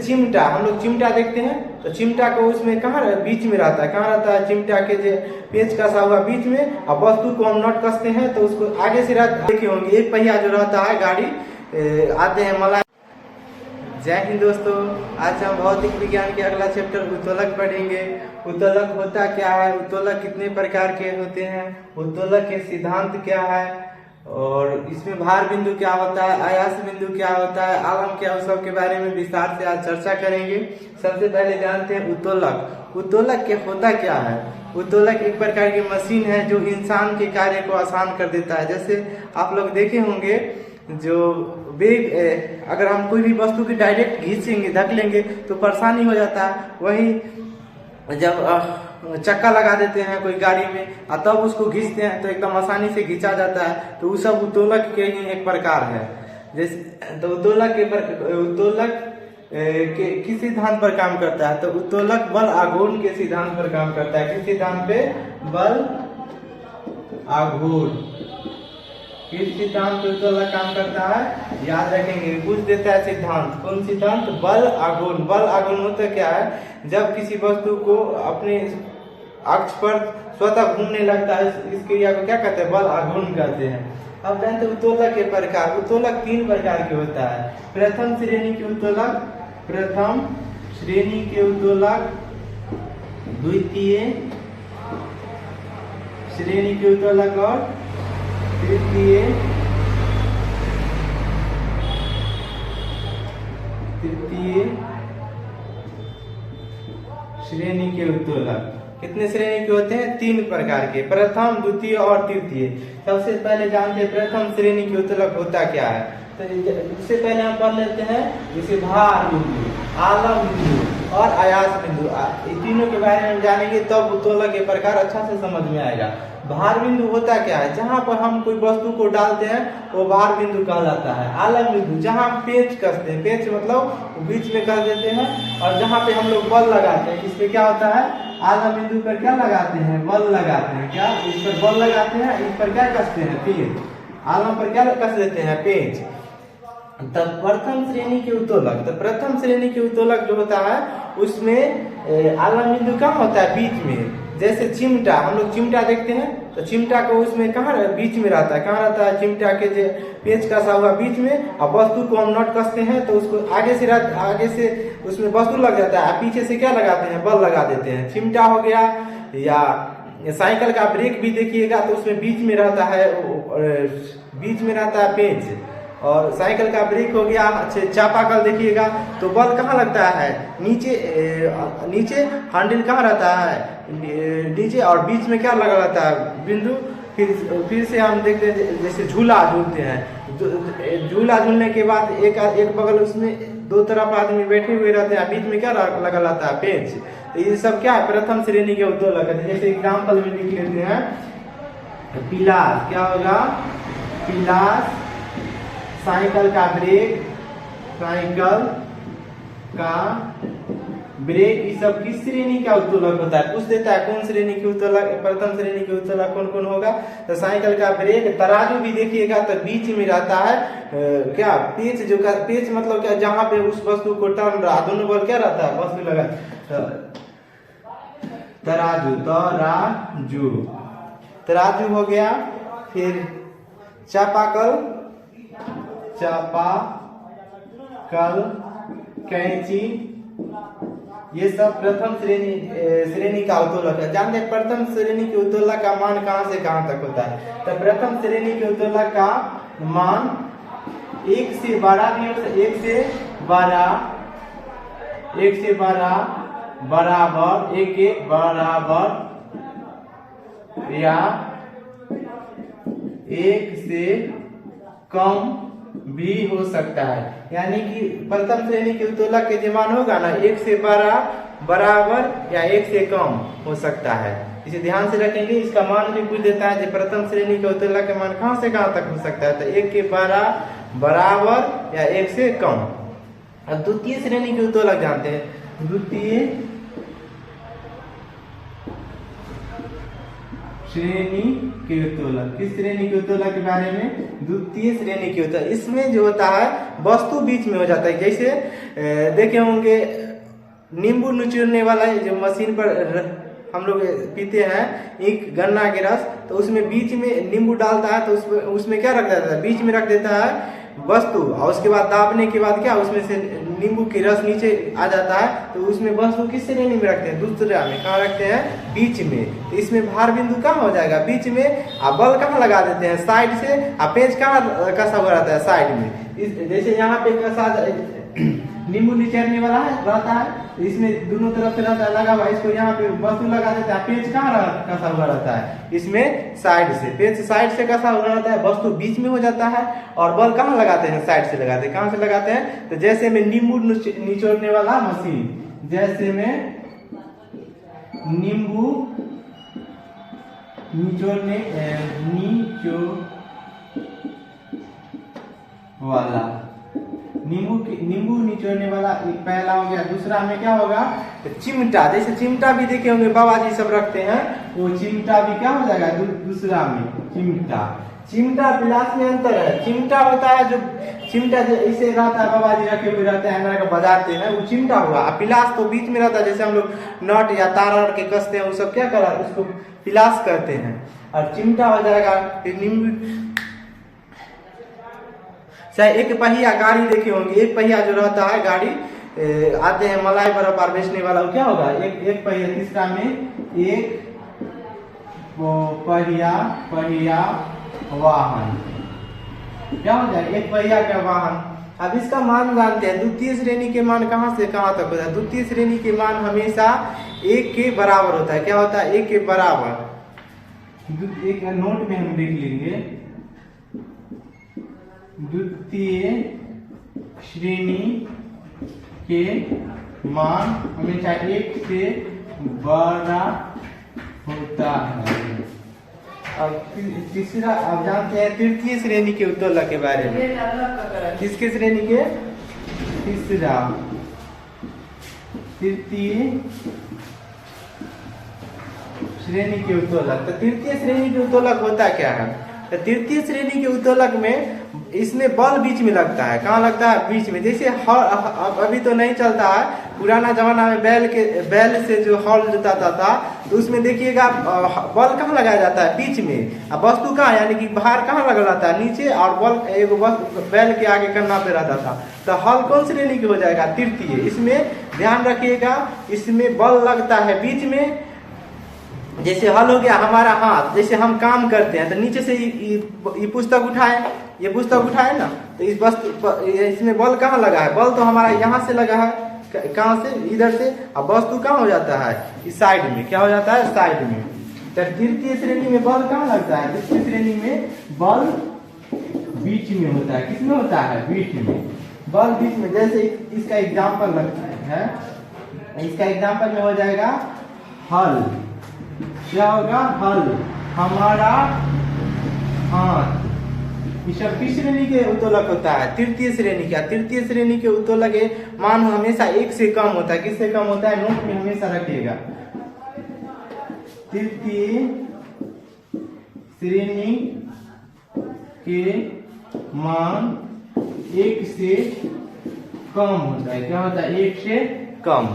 चिमटा, हम लोग चिमटा देखते हैं तो चिमटा को उसमें कहाँ बीच में रहता है, कहाँ रहता है चिमटा के जो पेच कसा हुआ बीच में, और वस्तु को हम नट कसते हैं तो उसको आगे से देखे होंगे एक पहिया जो रहता है गाड़ी आते हैं मलाई। जय हिंद दोस्तों, आज हम भौतिक विज्ञान के अगला चैप्टर उत्तोलक पढ़ेंगे। उत्तोलक होता क्या है, उत्तोलक कितने प्रकार के होते हैं, उत्तोलक के सिद्धांत क्या है, और इसमें भार बिंदु क्या होता है, आयास बिंदु क्या होता है, आलम क्या है, सब के बारे में विस्तार से आज चर्चा करेंगे। सबसे पहले जानते हैं उत्तोलक। उत्तोलक क्या होता क्या है। उत्तोलक एक प्रकार की मशीन है जो इंसान के कार्य को आसान कर देता है। जैसे आप लोग देखे होंगे जो बेग, अगर हम कोई भी वस्तु की डायरेक्ट खींचेंगे धक लेंगे तो परेशानी हो जाता है। वही जब चक्का लगा देते हैं कोई गाड़ी में और तब उसको खींचते हैं तो एकदम आसानी से खींचा जाता है। तो वो सब उत्तोलक के ही एक प्रकार है। जैसे तो उत्तोलक के किस सिद्धांत पर काम करता है, तो उत्तोलक बल आघूर्ण के सिद्धांत पर काम करता है। किस सिद्धांत पे, बल आघूर्ण। किस सिद्धांत पे उत्तोलक काम करता है, याद रखेंगे, पूछ देता है सिद्धांत। कौन सिद्धांत, बल आघूर्ण। बल आघूर्ण होता क्या है, जब किसी वस्तु को अपने अक्ष पर स्वतः घूमने लगता है इस क्रिया को क्या कहते हैं, बल आघूर्ण कहते हैं। अब जानते हैं उत्तोलक के प्रकार। उत्तोलक 3 प्रकार के होता है। प्रथम श्रेणी के उत्तोलक, प्रथम श्रेणी के उत्तोलक, द्वितीय श्रेणी के उत्तोलक और तृतीय श्रेणी के उत्तोलक। कितने श्रेणी के होते हैं, 3 प्रकार के, प्रथम, द्वितीय और तृतीय। सबसे पहले जानते हैं प्रथम श्रेणी के उत्तोलक होता क्या है। तो इससे पहले हम पढ़ लेते हैं जैसे भार बिंदु, आलम बिंदु और आयास बिंदु। इन तीनों के बारे में जानेंगे तब उत्तोलक के प्रकार अच्छा से समझ में आएगा। भार बिंदु होता क्या है, जहां पर हम कोई वस्तु को डालते हैं वो भार बिंदु कहलाता है। आलम बिंदु, जहां पेच कसते हैं, पेच मतलब बीच में कस देते हैं, और जहां पे हम लोग बल लगाते हैं, इसपे क्या होता है, आलम बिंदु पर क्या लगाते हैं, बल लगाते हैं। क्या, इस पर बल लगाते हैं, इस पर क्या कसते हैं, पेच। आलम पर क्या कस देते हैं, पेच। तब प्रथम श्रेणी के उत्तोलक, तो प्रथम श्रेणी के उत्तोलक जो होता है उसमें आलम बिंदु कहाँ होता है, बीच में। जैसे चिमटा, हम लोग चिमटा देखते हैं तो चिमटा को उसमें कहाँ बीच में रहता है, कहाँ रहता है, चिमटा के जो पेच कसा हुआ बीच में, और वस्तु को हम नट कसते हैं तो उसको आगे से उसमें वस्तु लग जाता है, पीछे से क्या लगाते हैं, बल लगा देते हैं। चिमटा हो गया, या साइकिल का ब्रेक भी देखिएगा तो उसमें बीच में रहता है पेच। और साइकिल का ब्रेक हो गया, चापाकल देखिएगा तो बल कहाँ लगता है, नीचे हैंडल कहाँ रहता है, नीचे, और बीच में क्या लगा रहता है, बिंदु। फिर से हम देखते हैं जैसे झूला झूलते हैं। झूला झूलने के बाद एक बगल उसमें 2 तरफ आदमी बैठे हुए रहते हैं, बीच में क्या लगा रहता है, पेच। तो ये सब क्या है, प्रथम श्रेणी के उत्तोलक है। जैसे एग्जाम्पल में लिख लेते हैं, पिलास, क्या होगा, पिलास, साइकिल का ब्रेक, साइकिल का ब्रेक, ये सब किस श्रेणी का उत्तोलक होता है, पूछ देता है कौन श्रेणी के उत्तोलक, प्रथम श्रेणी के उत्तोलक कौन कौन होगा। तो साइकिल का ब्रेक, तराजू भी देखिएगा तो बीच में रहता है क्या, पेच। जो का पेच मतलब क्या, जहां पे उस वस्तु को टर्न रहा, दोनों बल क्या रहता है, वस्तु लगा, तराजू हो गया। फिर चापाकल, कैंची, ये सब प्रथम श्रेणी का उत्तोलक है। जानते हैं प्रथम श्रेणी के उत्तोलक का मान कहां से कहां तक होता है। तो प्रथम श्रेणी के उत्तोलक का मान 1 से 12 भी होता है, 1 से 12 बराबर, 1 बराबर, या 1 से कम भी हो सकता है। यानी कि प्रथम श्रेणी के उत्तोलक के जो मान होगा ना, 1 से 12 बराबर या 1 से कम हो सकता है। इसे ध्यान से रखेंगे, इसका मान भी पूछ देता है, जो प्रथम श्रेणी के उत्तोलक का मान कहां से कहां तक हो सकता है। तो 1 के 12 बराबर या 1 से कम। अब द्वितीय श्रेणी के उत्तोलक जानते हैं। द्वितीय श्रेणी के उत्तोलक, किस श्रेणी के उत्तोलक के बारे में, द्वितीय श्रेणी की होता है। इसमें जो होता है वस्तु बीच में हो जाता है। जैसे देखे होंगे नींबू निचोड़ने वाला जो मशीन पर हम लोग पीते हैं एक गन्ना के रस, तो उसमें बीच में नींबू डालता है तो उसमें क्या रख देता है, बीच में रख देता है वस्तु, और उसके बाद दाबने के बाद क्या उसमें से नींबू की रस नीचे आ जाता है, तो उसमें वस्तु किस श्रेणी में रखते हैं, दूसरा में। कहाँ रखते हैं, बीच में। तो इसमें भार बिंदु कहाँ हो जाएगा, बीच में। आप बल कहाँ लगा देते हैं, साइड से। आप पेंच कहाँ कसा हुआ रहता है, साइड में। जैसे यहाँ पे कसा नींबू निचोड़ने वाला है रहता है, इसमें दोनों तरफ से रहता है लगा हुआ, इसको यहाँ पे वस्तु लगा देता है। पेंच कहाँ कसा हुआ रहता है, इसमें साइड से। पेंच साइड से कसा हुआ रहता है, वस्तु बीच में हो जाता है। और बल कहाँ लगाते हैं, साइड से लगाते हैं। कहाँ से लगाते हैं, तो जैसे में नींबू निचोड़ने वाला मशीन, जैसे में नींबू निचोड़ने वाला, नींबू निचोड़ने वाला एक पहला हो गया। दूसरा में क्या होगा, तो चिमटा। जैसे चिमटा भी देखे होंगे बाबा जी सब रखते हैं, वो चिमटा भी क्या हो जाएगा, दूसरा में चिमटा। चिमटा पिलास में अंतर है। चिमटा होता है जो चिमटा इसे रहता है, बाबा जी रखे हुए रहते हैं, बजाते हैं, वो चिमटा हुआ। पिलास तो बीच में रहता है, जैसे हम लोग नट या तार के कसते हैं, वो सब क्या करा, उसको पिलास कहते हैं। और चिमटा हो जाएगा नींबू। चाहे एक पहिया गाड़ी देखे होंगे, एक पहिया जो रहता है गाड़ी आते हैं मलाई बर्फ बेचने वाला, वो क्या होगा, एक पहिया। तीसरा में एक पहिया वाहन, क्या हो जाएगा, एक पहिया का वाहन। अब इसका मान जानते हैं। द्वितीय श्रेणी के मान कहाँ से कहाँ तक होता है। द्वितीय श्रेणी के मान हमेशा एक के बराबर होता है। क्या होता है, एक के बराबर। एक नोट में हम देख लेंगे, द्वितीय श्रेणी के मान हमेशा एक से बड़ा होता है। अब तीसरा, अब जानते हैं तृतीय श्रेणी के उत्तोलक के बारे में। किसके श्रेणी के, तीसरा, तृतीय श्रेणी के उत्तोलक। तो तृतीय श्रेणी के उत्तोलक होता क्या है, तो तृतीय श्रेणी के उत्तोलक में इसमें बल बीच में लगता है। कहाँ लगता है, बीच में। जैसे अभी तो नहीं चलता है, पुराना जमाना में बैल से जो हल जोताता था, तो उसमें देखिएगा बल कहाँ लगाया जाता है, बीच में। अब वस्तु कहाँ, यानी कि भार कहाँ लगा रहता है, नीचे। और बल एक बैल के आगे करना पे रहता था। तो हल कौन श्रेणी की हो जाएगा, तृतीय। इसमें ध्यान रखिएगा, इसमें बल लगता है बीच में। जैसे हल हो गया हमारा हाथ, जैसे हम काम करते हैं तो नीचे से ये पुस्तक उठाए, ये पुस्तक उठाए ना, तो इस वस्तु इसमें बल कहाँ लगा है, बल तो हमारा यहाँ से लगा है, कहाँ से, इधर से। अब वस्तु कहाँ हो जाता है, इस साइड में। क्या हो जाता है, साइड में। तो तृतीय श्रेणी में बल कहाँ लगता है, तृतीय श्रेणी में बल बीच में होता है। किसमें होता है, बीच में। बल बीच में। जैसे इसका एग्जाम्पल लगता है, इसका एग्जाम्पल में हो जाएगा हल। क्या होगा, हल, हमारा हाथ। ये सब किस श्रेणी के उत्तोलक होता है, तृतीय श्रेणी का। तृतीय श्रेणी के उत्तोलक मान हमेशा एक से कम होता है। किससे कम होता है, नोट में हमेशा रखिएगा। तृतीय श्रेणी के मान एक से कम होता है। क्या होता है, एक से कम।